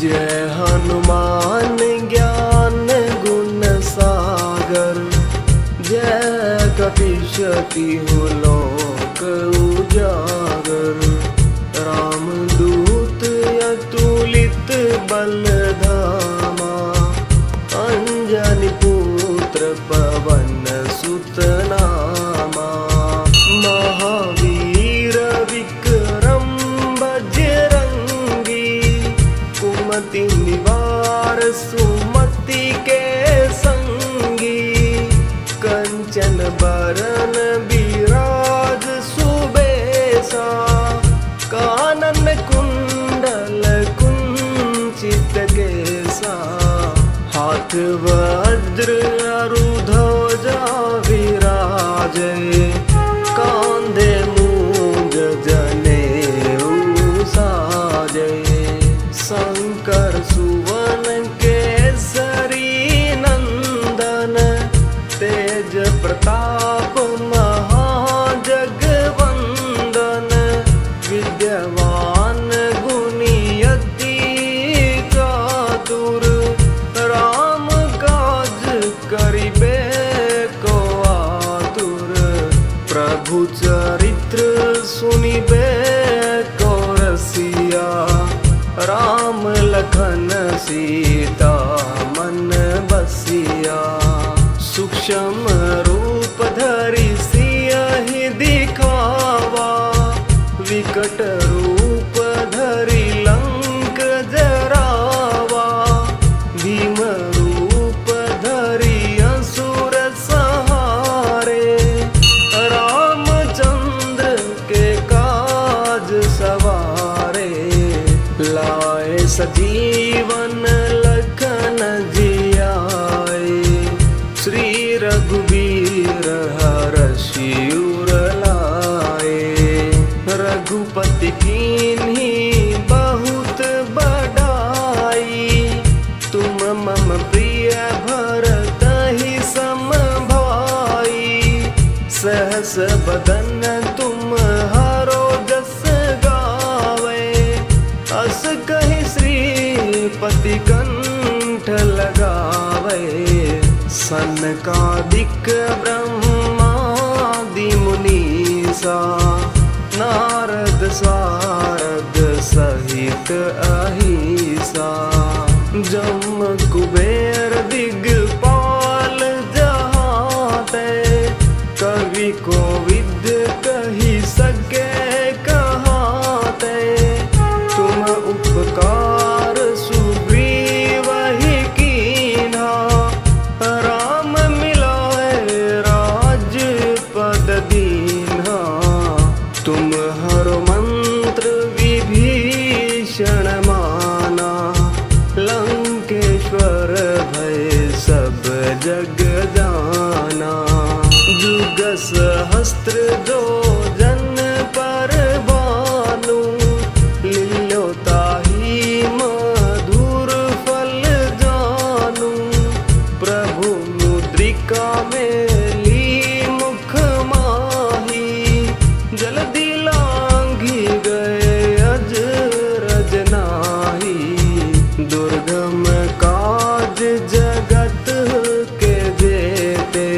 जय हनुमान ज्ञान गुण सागर, जय कपीशति हो लोक उजागर। रामदूत अतुलित बल धामा, अंजनी पुत्र पवन सुत नामा। महावीर विक्रम बजरंगी, कुमति निवार सुमति के संगी। कंचन बरन विराज सुबेसा, कानन कुंडल कुंचित केसा। हाथ वज्र अरु ध्वजा विराजे, कांधे मूंज जनेऊ साजे। शंकर सुवन केसरी नंदन, तेज प्रताप महाजगवंदन। विद्यावान गुणी अति चातुर, राम काज करिबे को आतुर। प्रभु चरित्र सुनिबे को रसिया, राम लखन सीता मन बसिया। सूक्ष्म रूप धरि सियहि दिखावा, विकट रूप धरि लंक जरावा। भीम रूप धरि असुर संहारे, रामचंद्र के काज सवारे। लाए सजीवन लखन जियाए, श्री रघुवीर हरषि उर लाए। रघुपति कीन्ही बहुत बड़ाई, तुम मम प्रिय भरतहि सम भाई। सहस बदन तुम हरो जस गावे, अस कहि श्रीपति कंठ लगावे। सनकादिक ब्रह्मादि मुनीसा, नारद सारद सहित अहिसा। जम कुबेर दिगपाल जहाते, कवि कोविद कहि सके कहाते। तुम उपकार सुग्रीवहि कीन्हा, राम मिलाए राजपद दीन्हा। तुम हरो मंत्र विभीषण माना, लंकेश्वर भय सब जग जाना। जुग सहस्त्र जो जन पर भानु, लील्यो ताहि मधुर फल जानू। प्रभु मुद्रिका मेली मुख माही, जल्दी लांघी गए अजरज नाही। दुर्गम काज जगत के जेते,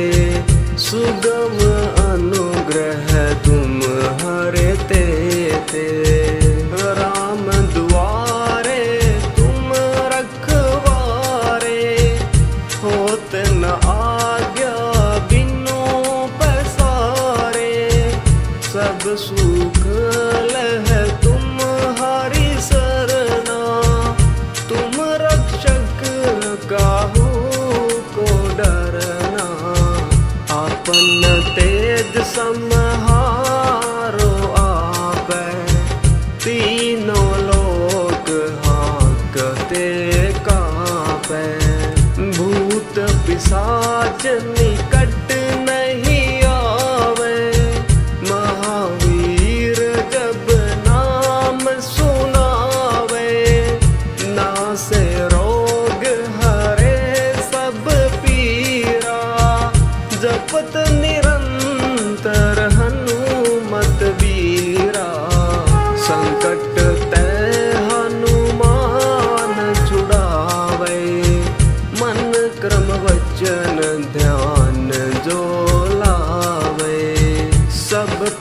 सुगम अनुग्रह तुम हरे तेते। राम दुआरे तुम रखवारे, होत न आज्ञा बिनु पैसारे। सब सुख लह तुम हरि सरना, तुम रक्षक काहू को डरना। आपन तेज समारो आपै, तीनों लोक हांकते कांपै। भूत पिशाच निकट नहीं आवे, महावीर जब नाम सुनावे। नासे रोग हरे सब पीरा, जपत निरंतर हनुमत वीरा। संकट ते हनुमान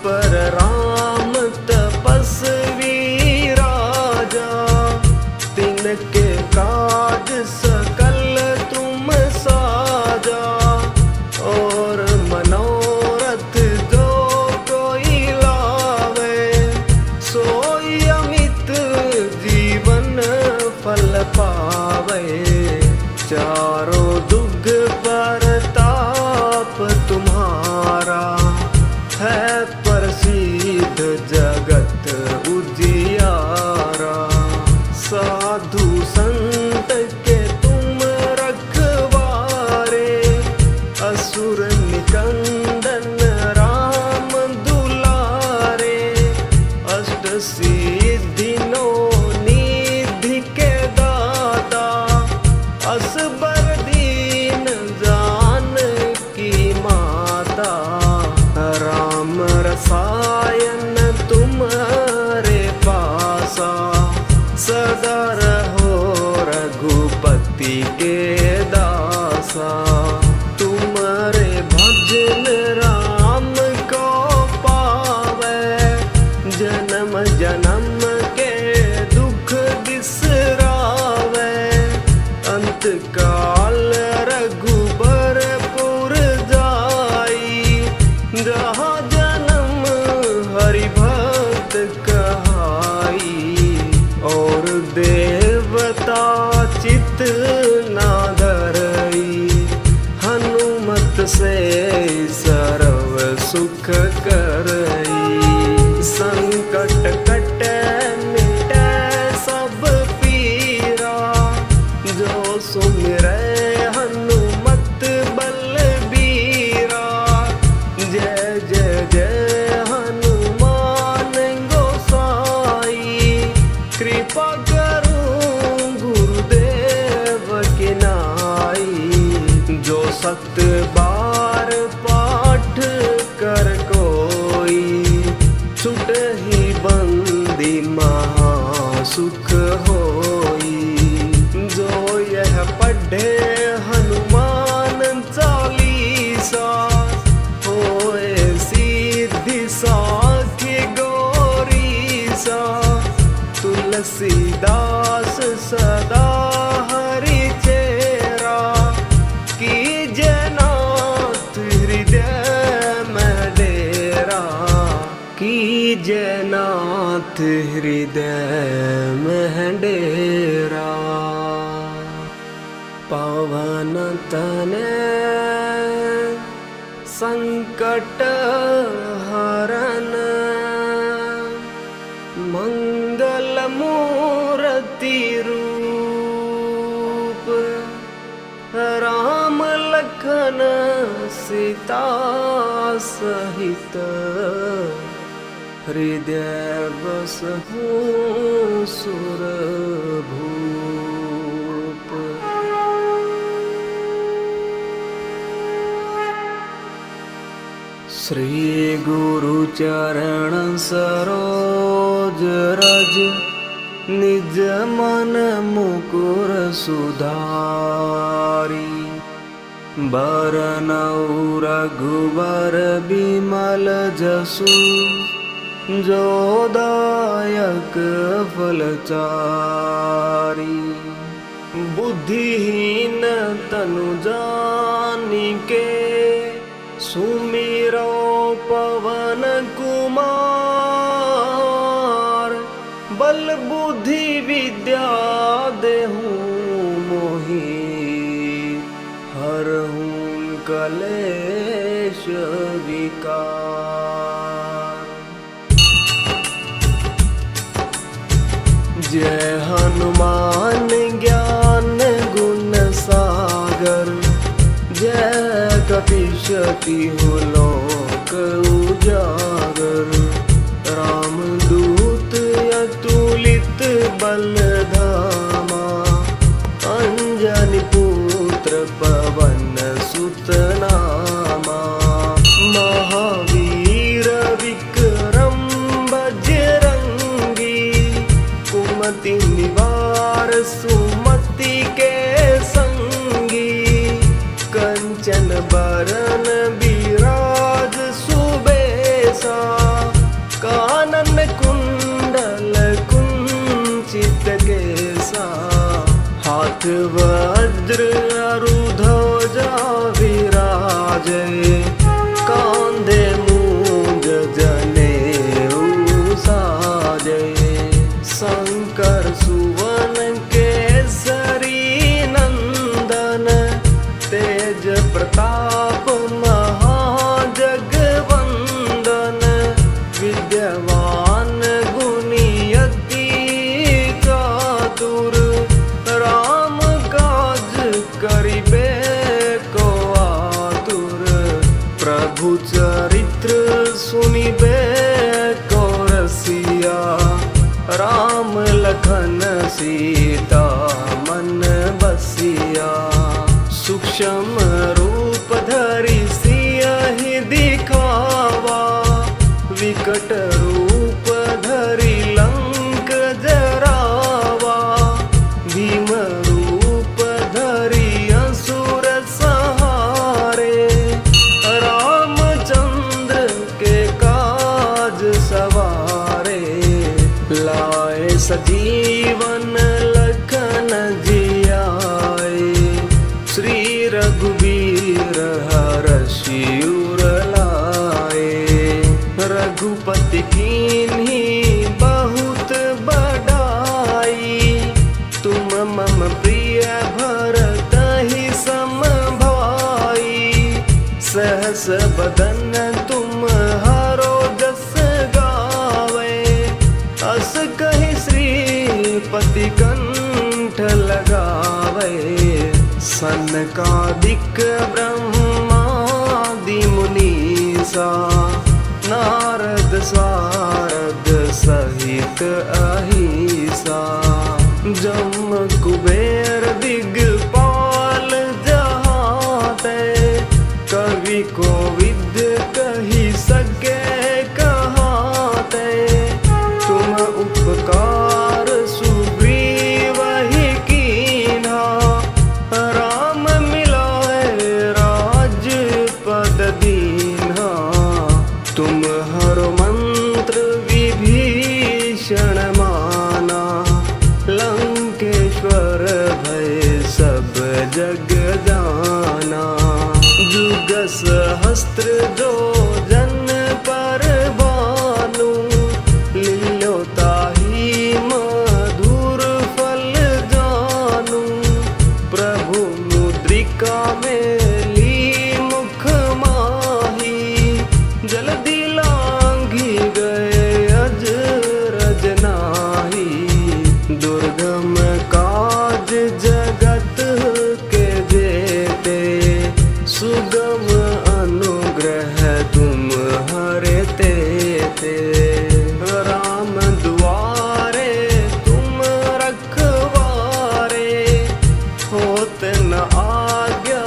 पर राम तपस्वी राजा, तिनके काज सकल तुम साजा। और मनोरथ जो कोई लावे, सोई अमित जीवन फल पावे। चारों दुग परताप तुम्हारा, है प्रसिद्ध जगत उजियारा। साधु संत के तुम रखवारे, असुर निकंदन राम दुलारे। अष्ट सिद्धि नौ निधि के दाता, असबर दीन जानकी माता। राम रसायन तुम्हारे पासा, सदा रहो रघुपति के दासा। तुम्हारे भजन राम को पावे, जन्म जन्म के दुख बिसरावे। अंत काल रघुबरपुर जाई, जहाँ जन्म हरि भक्त कहाई। और देवता चित ना धरई, हनुमत से सर्व सुख करई। संकट कटे मिटे सब पीरा, जो सुमिरै हनुमत बलबीरा। जय जय जय हनुमान गोसाई, कृपा करूं गुरुदेव की नाई। जो सत बार पाठ कर कोई, छुटहि बंदी महासुख होई। जो यह पढ़े हनुमान चालीसा, होए सिद्धि साखी गौरीसा। तुलसीदास सदा हरि चेरा, कीजे नाथ हृदय में डेरा। कीजे नाथ हृदय में डेरा। पवन तनय संकट हरन, मंगल मूर्ति रूप। राम लखन सीता सहित, हृदय बसहु सुरभूप। श्री गुरु चरण सरोज रज, निज मन मुकुर सुधारी। बरनउँ रघुबर बिमल जसु, जो दायक फलचारी। बुद्धिहीन तनु जानिके, सुमिरो पवन कुमार। बल बुद्धि विद्या देहु मोहि, हरहु कलेश विकार। जय हनुमान ज्ञान गुण सागर, जय कपीशतिहु लोक उजागर। रामदूत अतुलित बल धामा, अंजनी पुत्र पवन सुत नामा। महावीर विक्रम बजरंगी, कुमति निवार सुमति के संगी। कंचन बरन बिराज सुबेसा, वज्र अरुध्वजा विराजे, कांधे मूंज जनेऊ साजे। शंकर सुवन केसरी नंदन, तेज प्रताप महाजगवंदन। विद्यावान गुणी अति चातुर, राम काज करिबे को आतुर। प्रभु चरित्र सुनिबे को रसिया, राम लखन सीता मन बसिया। सूक्ष्म रूप धरि सियहि दिखावा, विकट रूप धरि लंक जरावा। भीम रूप धरि असुर सहारे, रामचंद्र के काज सवारे। लाए सजीवन लखन जियाए, श्री रघुवीर हरषि उर लाए। रघुपति कीन्ही बहुत बड़ाई, तुम मम प्रिय भरतहि सम भाई। सहस बदन तुम हरो जस गावे, अस कहि श्रीपति कंठ लगावे। सनकादिक ब्रह्मादि मुनीसा, नारद सारद सहित अहिसा। जम कुबेर दिगपाल जहाते, कवि कोविद कहि सके कहाते। तुम उपकार सुग्रीवहि कीन्हा, राम मिलाए राजपद दीन्हा। तुम हरो मंत्र विभीषण माना, लंकेश्वर भय सब जग जाना। जुग सहस्त्र जो जन पर भानु, लील्यो ताहि मधुर फल जानु। प्रभु मुद्रिका मेली मुख माही, जल्दी लांघी गए अजरज नाही। दुर्गम काज जगत के जेते, सुगम अनुग्रह तुम हरे तेते। राम दुआरे तुम रखवारे, होत न आज्ञा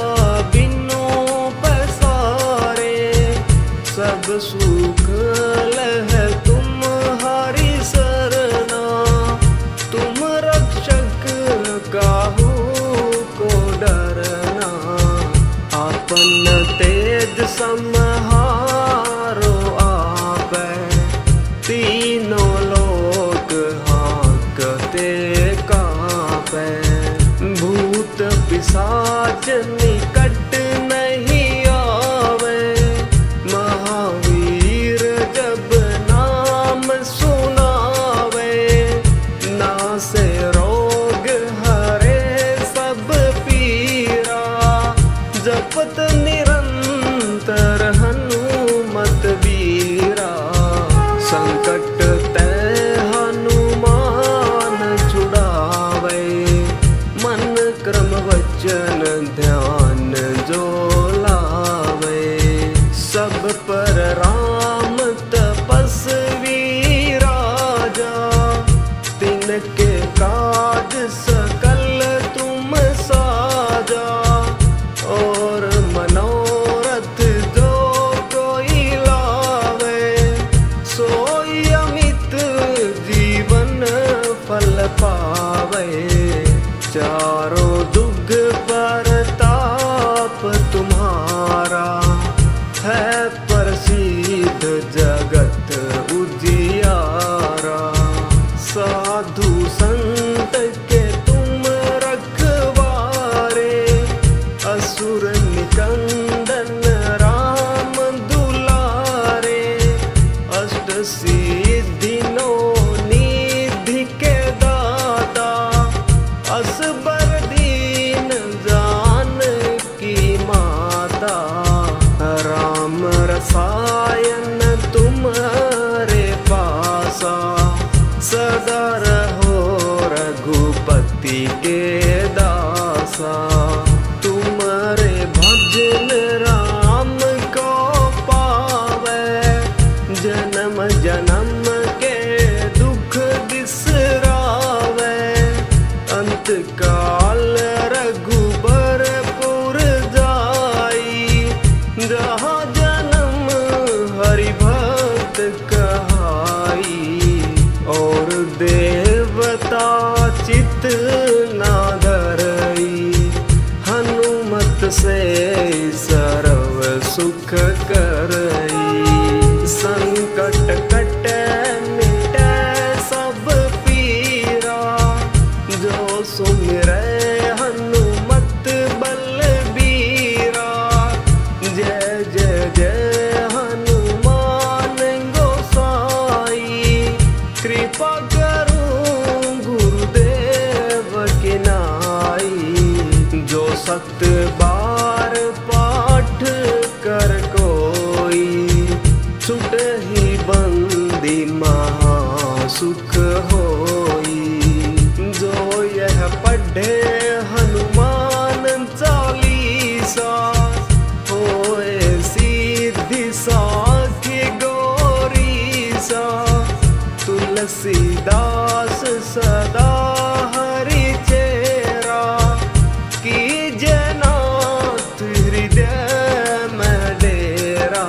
बिनु पसारे। सब सुख लह तुम हरि सरना, तुम रक्षक काहू को डरना। आपन तेज समारो आपै, तीनों लोक हांकते कांपै। भूत पिशाच निकट नहीं आवे, महावीर जब नाम सुनावे। नासे रोग हरे सब पीरा, जपत निरंतर हनुमत वीरा। संकट ते हनुमान छुड़ावे, मन क्रम वचन ध्यान जो लावे। सब पर राम तपस्वी राजा, तिनके काज सकल तुम साजा। और मनोरथ जो कोई लावे, सोई अमित जीवन फल पावे। चारों दुग परताप तुम्हारा, है प्रसिद्ध जगत उजियारा। साधु संत के तुम रखवा, जन्म जन्म के दुख बिसरावे, अंत काल रघुबरपुर जाई। जहाँ जन्म हरि भक्त कहाई, और देवता चित ना धरई। हनुमत से सर्व सुख करई, संकट कटे मिटे सब पीरा। जो सुमिरै हनुमत बलबीरा, जय जय जय हनुमान गोसाई। कृपा करूं गुरुदेव की नाई, जो सत बार पाठ कर कोई। छुटहि बंदी महासुख होई, जो यह पढ़े हनुमान चालीसा। होए सिद्धि साखी गौरीसा, तुलसीदास सदा हरि चेरा। कीजे नाथ हृदय में डेरा,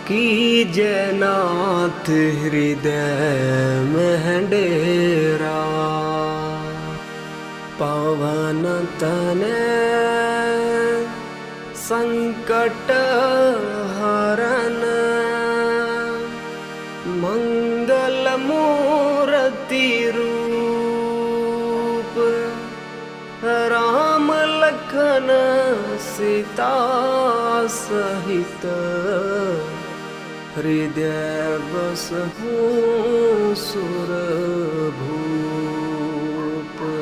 कीजे नाथ हृदय में डेरा। पवन तनय संकट हरन, मंगल मूर्ति रूप। राम लखन सीता सहित, हृदय बसहु